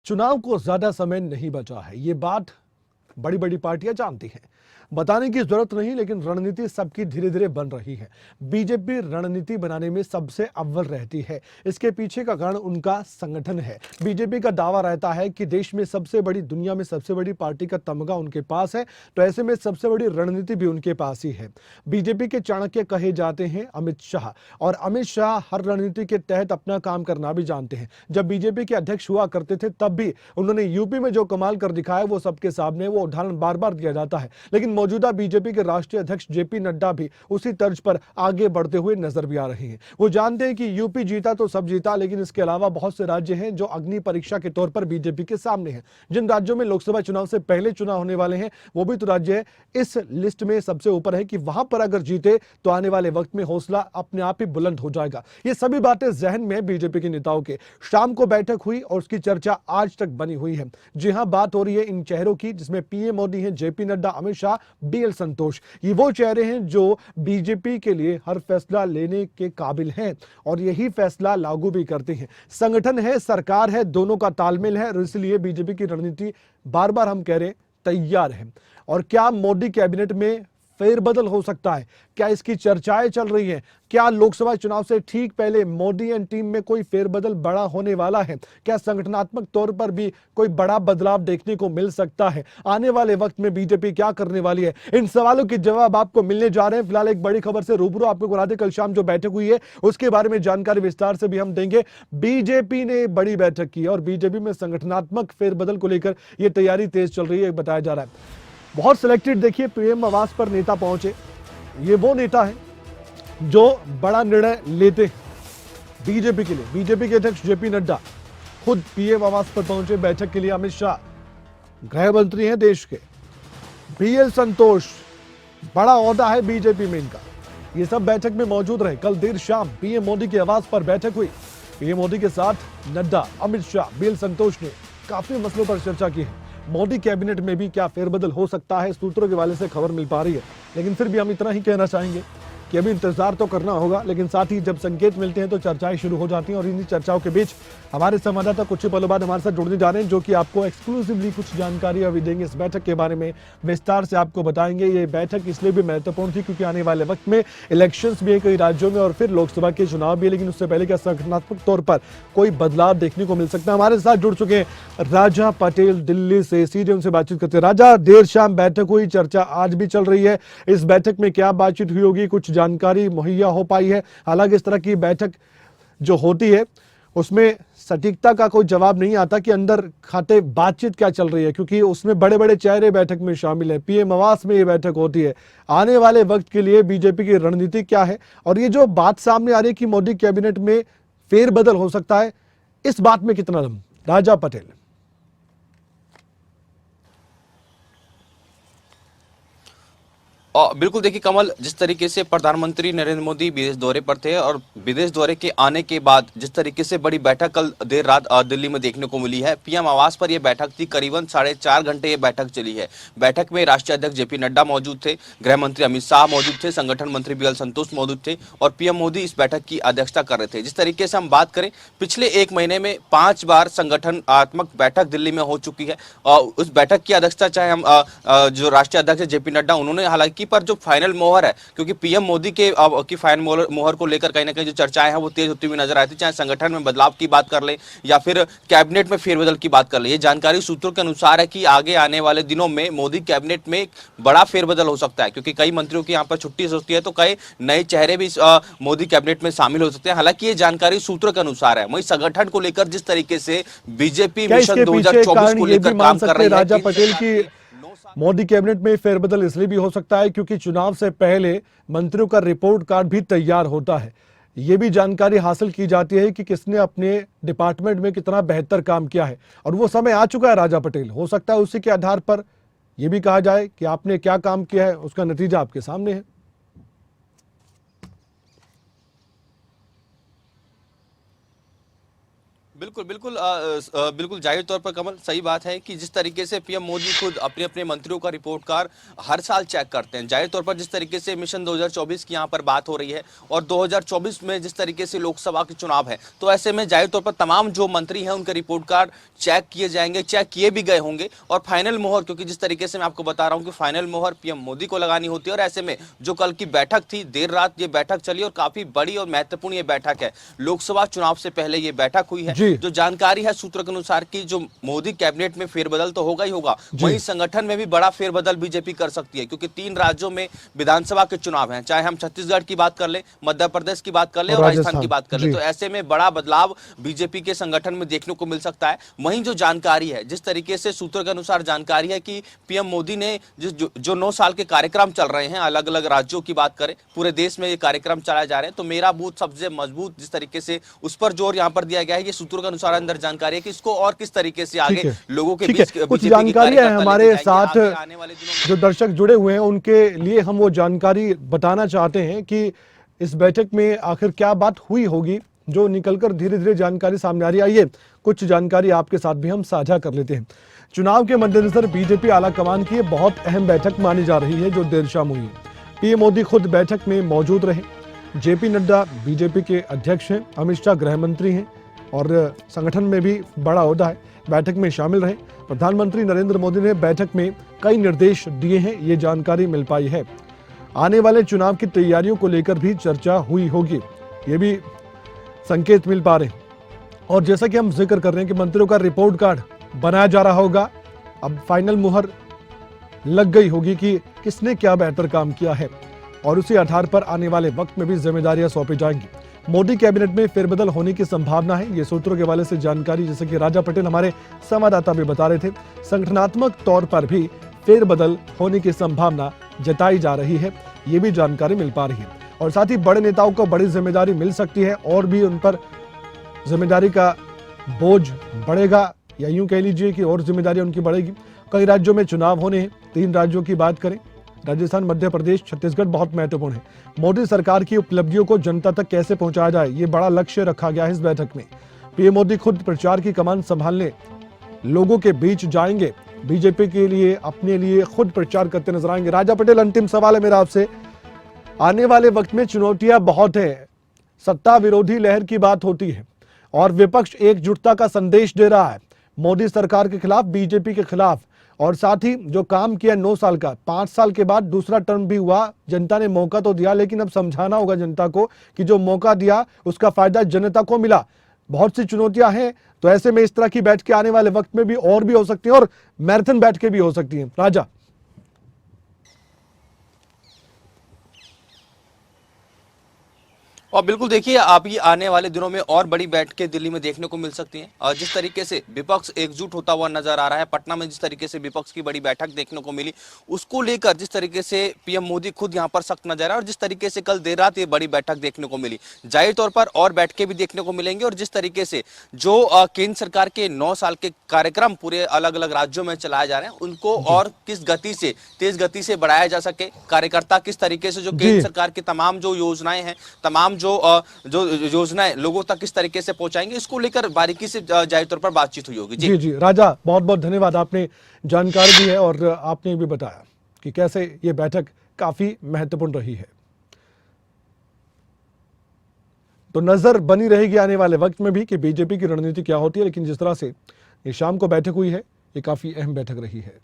चुनाव को ज्यादा समय नहीं बचा है, ये बात बड़ी बड़ी पार्टियां जानती हैं। बताने की जरूरत नहीं, लेकिन रणनीति सबकी धीरे धीरे बन रही है। बीजेपी रणनीति बनाने में सबसे अव्वल रहती है। इसके पीछे का कारण उनका संगठन है। बीजेपी का दावा रहता है कि देश में सबसे बड़ी, दुनिया में सबसे बड़ी पार्टी का तमगा उनके पास है, तो ऐसे में सबसे बड़ी रणनीति भी उनके पास ही है। बीजेपी के चाणक्य कहे जाते हैं अमित शाह, और अमित शाह हर रणनीति के तहत अपना काम करना भी जानते हैं। जब बीजेपी के अध्यक्ष हुआ करते थे तब भी उन्होंने यूपी में जो कमाल कर दिखाया वो सबके सामने, वो उदाहरण बार बार दिया जाता है। लेकिन मौजूदा बीजेपी के राष्ट्रीय अध्यक्ष जेपी नड्डा भी उसी तर्ज पर आगे बढ़ते हुए नजर भी आ रहे हैं। वो जानते हैं कि यूपी जीता तो सब जीता, लेकिन इसके अलावा बहुत से राज्य हैं जो अग्नि परीक्षा के तौर पर बीजेपी के सामने हैं। जिन राज्यों में लोकसभा चुनाव से पहले चुनाव होने वाले हैं वो भी तो राज्य इस लिस्ट में सबसे ऊपर है कि वहां पर अगर जीते तो आने वाले वक्त में हौसला अपने आप ही बुलंद हो जाएगा। ये सभी बातें जहन में बीजेपी के नेताओं के। शाम को बैठक हुई और उसकी चर्चा आज तक बनी हुई है। जी हां, बात हो रही है इन चेहरों की, जिसमें पीएम मोदी हैं, जेपी नड्डा, अमित शाह, बीएल संतोष। ये वो चेहरे हैं जो बीजेपी के लिए हर फैसला लेने के काबिल हैं और यही फैसला लागू भी करते हैं। संगठन है, सरकार है, दोनों का तालमेल है और इसलिए बीजेपी की रणनीति बार बार हम कह रहे हैं तैयार है। और क्या मोदी कैबिनेट में फेरबदल हो सकता है? क्या इसकी चर्चाएं चल रही हैं? क्या लोकसभा चुनाव से ठीक पहले मोदी एंड टीम में कोई फेरबदल बड़ा होने वाला है? क्या संगठनात्मक तौर पर भी कोई बड़ा बदलाव देखने को मिल सकता है? आने वाले वक्त में बीजेपी क्या करने वाली है? इन सवालों के जवाब आपको मिलने जा रहे हैं। फिलहाल एक बड़ी खबर से रूबरू आपको करा दें, कल शाम जो बैठक हुई है उसके बारे में जानकारी विस्तार से भी हम देंगे। बीजेपी ने बड़ी बैठक की और बीजेपी में संगठनात्मक फेरबदल को लेकर यह तैयारी तेज चल रही है, बताया जा रहा है। बहुत सिलेक्टेड, देखिए, पीएम आवास पर नेता पहुंचे। ये वो नेता है जो बड़ा निर्णय लेते हैं बीजेपी के लिए। बीजेपी के अध्यक्ष जेपी नड्डा खुद पीएम आवास पर पहुंचे बैठक के लिए। अमित शाह गृह मंत्री हैं देश के। बीएल संतोष, बड़ा ओहदा है बीजेपी में इनका। ये सब बैठक में मौजूद रहे। कल देर शाम पीएम मोदी के आवास पर बैठक हुई। पीएम मोदी के साथ नड्डा, अमित शाह, बीएल संतोष ने काफी मसलों पर चर्चा की है। मोदी कैबिनेट में भी क्या फेरबदल हो सकता है, सूत्रों के हवाले से खबर मिल पा रही है। लेकिन फिर भी हम इतना ही कहना चाहेंगे कि अभी इंतजार तो करना होगा, लेकिन साथ ही जब संकेत मिलते हैं तो चर्चाएं शुरू हो जाती हैं। और इन्हीं चर्चाओं के बीच हमारे संवाददाता कुछ ही पलों बाद हमारे साथ जुड़ने जा रहे हैं, जो कि आपको एक्सक्लूसिवली कुछ जानकारी अभी देंगे। इस बैठक के बारे में विस्तार से आपको बताएंगे। ये बैठक इसलिए भी महत्वपूर्ण थी क्योंकि आने वाले वक्त में इलेक्शंस भी है कई राज्यों में और फिर लोकसभा के चुनाव भी है। लेकिन उससे पहले क्या संगठनात्मक तौर पर कोई बदलाव देखने को मिल सकता है? हमारे साथ जुड़ चुके हैं राजा पटेल दिल्ली से, सीधे उनसे बातचीत करते हैं। राजा, देर शाम बैठक हुई, चर्चा आज भी चल रही है। इस बैठक में क्या बातचीत हुई होगी, कुछ जानकारी मुहैया हो पाई है? हालांकि इस तरह की बैठक जो होती है उसमें सटीकता का कोई जवाब नहीं आता कि अंदर खाते बातचीत क्या चल रही है, क्योंकि उसमें बड़े बड़े चेहरे बैठक में शामिल है। पीएम आवास में ये बैठक होती है। आने वाले वक्त के लिए बीजेपी की रणनीति क्या है? और ये जो बात सामने आ रही है कि मोदी कैबिनेट में फेरबदल हो सकता है, इस बात में कितना दम? राजा पटेल। बिल्कुल, देखिए कमल, जिस तरीके से प्रधानमंत्री नरेंद्र मोदी विदेश दौरे पर थे और विदेश दौरे के आने के बाद जिस तरीके से बड़ी बैठक कल देर रात दिल्ली में देखने को मिली है। पीएम आवास पर यह बैठक थी, करीबन 4.5 घंटे ये बैठक चली है। बैठक में राष्ट्रीय अध्यक्ष जेपी नड्डा मौजूद थे, गृह मंत्री अमित शाह मौजूद थे, संगठन मंत्री बीएल संतोष मौजूद थे और पीएम मोदी इस बैठक की अध्यक्षता कर रहे थे। जिस तरीके से हम बात करें, पिछले 1 महीने में 5 बार संगठनात्मक बैठक दिल्ली में हो चुकी है। उस बैठक की अध्यक्षता चाहे हम जो राष्ट्रीय अध्यक्ष जेपी नड्डा उन्होंने हालांकि, पर जो फाइनल मोहर है, क्योंकि पीएम मोदी की फाइनल मोहर को लेकर कहीं ना कहीं जो चर्चाएं हैं वो तेज होती हुई नजर आती है, चाहे संगठन में बदलाव की बात कर ले या फिर कैबिनेट में फेरबदल की बात कर ले। ये जानकारी सूत्रों के अनुसार है कि आगे आने वाले दिनों में मोदी कैबिनेट में बड़ा फेरबदल हो सकता है, क्योंकि कई मंत्रियों की यहाँ पर छुट्टी होती है तो कई नए चेहरे भी मोदी कैबिनेट में शामिल हो सकते हैं। हालांकि ये जानकारी सूत्रों के अनुसार है। वही संगठन को लेकर जिस तरीके से बीजेपी मिशन 2024 को लेकर काम कर रही है, राजा पटेल की मोदी कैबिनेट में फेरबदल इसलिए भी हो सकता है क्योंकि चुनाव से पहले मंत्रियों का रिपोर्ट कार्ड भी तैयार होता है। यह भी जानकारी हासिल की जाती है कि किसने अपने डिपार्टमेंट में कितना बेहतर काम किया है और वो समय आ चुका है। राजा पटेल, हो सकता है उसी के आधार पर यह भी कहा जाए कि आपने क्या काम किया है, उसका नतीजा आपके सामने है। बिल्कुल बिल्कुल बिल्कुल जाहिर तौर पर कमल सही बात है कि जिस तरीके से पीएम मोदी खुद अपने अपने मंत्रियों का रिपोर्ट कार्ड हर साल चेक करते हैं। जाहिर तौर पर जिस तरीके से मिशन 2024 की यहाँ पर बात हो रही है और 2024 में जिस तरीके से लोकसभा के चुनाव है, तो ऐसे में जाहिर तौर पर तमाम जो मंत्री हैं उनके रिपोर्ट कार्ड चेक किए जाएंगे, चेक किए भी गए होंगे और फाइनल मोहर, क्योंकि जिस तरीके से मैं आपको बता रहा हूँ कि फाइनल मोहर पीएम मोदी को लगानी होती है। और ऐसे में जो कल की बैठक थी, देर रात ये बैठक चली और काफी बड़ी और महत्वपूर्ण ये बैठक है। लोकसभा चुनाव से पहले ये बैठक हुई है। जो जानकारी है सूत्रों के अनुसार की जो मोदी कैबिनेट में फेरबदल तो होगा ही होगा, वहीं संगठन में भी बड़ा फेरबदल बीजेपी कर सकती है, क्योंकि 3 राज्यों में विधानसभा के चुनाव हैं। चाहे हम छत्तीसगढ़ की बात कर ले, मध्य प्रदेश की बात कर ले और राजस्थान की बात कर ले, तो ऐसे में बड़ा बदलाव बीजेपी के संगठन में देखने को मिल सकता है। वहीं जो जानकारी है, जिस तरीके से सूत्रों के अनुसार जानकारी है कि पीएम मोदी ने जो 9 साल के कार्यक्रम चल रहे हैं, अलग अलग राज्यों की बात करें, पूरे देश में ये कार्यक्रम चलाए जा रहे हैं, तो मेरा बूथ सबसे मजबूत, जिस तरीके से उस पर जोर यहाँ पर दिया गया है। ये सूत्रों के अनुसार अंदर जानकारी है कि इसको और किस तरीके से आगे लोगों के बीच कुछ जानकारी है हमारे साथ जो दर्शक जुड़े हुए हैं, उनके लिए हम वो जानकारी बताना चाहते हैं कि इस बैठक में आखिर क्या बात हुई होगी, जो निकलकर धीरे धीरे जानकारी सामने आ रही है। आइए कुछ जानकारी आपके साथ भी हम साझा कर लेते हैं। चुनाव के मद्देनजर बीजेपी आला कमान की बहुत अहम बैठक मानी जा रही है, जो देर शाम हुई है। पीएम मोदी खुद बैठक में मौजूद रहे। जेपी नड्डा बीजेपी के अध्यक्ष हैं, अमित शाह गृह मंत्री हैं और संगठन में भी बड़ा ओहदा है, बैठक में शामिल रहे। प्रधानमंत्री नरेंद्र मोदी ने बैठक में कई निर्देश दिए हैं, ये जानकारी मिल पाई है। आने वाले चुनाव की तैयारियों को लेकर भी चर्चा हुई होगी, ये भी संकेत मिल पा रहे हैं। और जैसा कि हम जिक्र कर रहे हैं कि मंत्रियों का रिपोर्ट कार्ड बनाया जा रहा होगा, अब फाइनल मुहर लग गई होगी कि किसने क्या बेहतर काम किया है और उसी आधार पर आने वाले वक्त में भी जिम्मेदारियां सौंपी जाएंगी। मोदी कैबिनेट में फेरबदल होने की संभावना है, ये सूत्रों के हवाले से जानकारी जैसे कि राजा पटेल हमारे संवाददाता भी बता रहे थे। संगठनात्मक तौर पर भी फेरबदल होने की संभावना जताई जा रही है, ये भी जानकारी मिल पा रही है। और साथ ही बड़े नेताओं को बड़ी जिम्मेदारी मिल सकती है और भी उन पर जिम्मेदारी का बोझ बढ़ेगा, या यूं कह लीजिए कि और जिम्मेदारी उनकी बढ़ेगी। कई राज्यों में चुनाव होने हैं, 3 राज्यों की बात करें, राजस्थान, मध्य प्रदेश, छत्तीसगढ़ बहुत महत्वपूर्ण है। मोदी सरकार की उपलब्धियों को जनता तक कैसे पहुंचाया जाए, ये बड़ा लक्ष्य रखा गया है इस बैठक में। पीएम मोदी खुद प्रचार की कमान संभालने लोगों के बीच जाएंगे, बीजेपी के लिए अपने लिए खुद प्रचार करते नजर आएंगे। राजा पटेल, अंतिम सवाल है मेरा आपसे, आने वाले वक्त में चुनौतियां बहुत है, सत्ता विरोधी लहर की बात होती है और विपक्ष एकजुटता का संदेश दे रहा है मोदी सरकार के खिलाफ, बीजेपी के खिलाफ। और साथ ही जो काम किया 9 साल का, 5 साल के बाद दूसरा टर्म भी हुआ, जनता ने मौका तो दिया, लेकिन अब समझाना होगा जनता को कि जो मौका दिया उसका फायदा जनता को मिला। बहुत सी चुनौतियां हैं, तो ऐसे में इस तरह की बैठकें आने वाले वक्त में भी और भी हो सकती हैं और मैराथन बैठकें भी हो सकती हैं। राजा, और बिल्कुल देखिए, आप ये आने वाले दिनों में और बड़ी बैठकें दिल्ली में देखने को मिल सकती हैं। और जिस तरीके से विपक्ष एकजुट होता हुआ नजर आ रहा है, पटना में जिस तरीके से विपक्ष की बड़ी बैठक देखने को मिली, उसको लेकर जिस तरीके से पीएम मोदी खुद यहां पर सख्त नजर आया और जिस तरीके से कल देर रात ये बड़ी बैठक देखने को मिली, जाहिर तौर पर और बैठकें भी देखने को मिलेंगी। और जिस तरीके से जो केंद्र सरकार के 9 साल के कार्यक्रम पूरे अलग अलग राज्यों में चलाए जा रहे हैं, उनको और किस गति से, तेज गति से बढ़ाया जा सके, कार्यकर्ता किस तरीके से जो केंद्र सरकार की तमाम जो योजनाएं हैं, तमाम जो योजनाएं लोगों तक किस तरीके से पहुंचाएंगे, इसको लेकर बारीकी से जाहिर तौर पर बातचीत हुई होगी। जी जी राजा, बहुत बहुत धन्यवाद, आपने जानकारी दी है और आपने भी बताया कि कैसे ये बैठक काफी महत्वपूर्ण रही है। तो नजर बनी रहेगी आने वाले वक्त में भी कि बीजेपी की रणनीति क्या होती है, लेकिन जिस तरह से ये शाम को बैठक हुई है, ये काफी अहम बैठक रही है।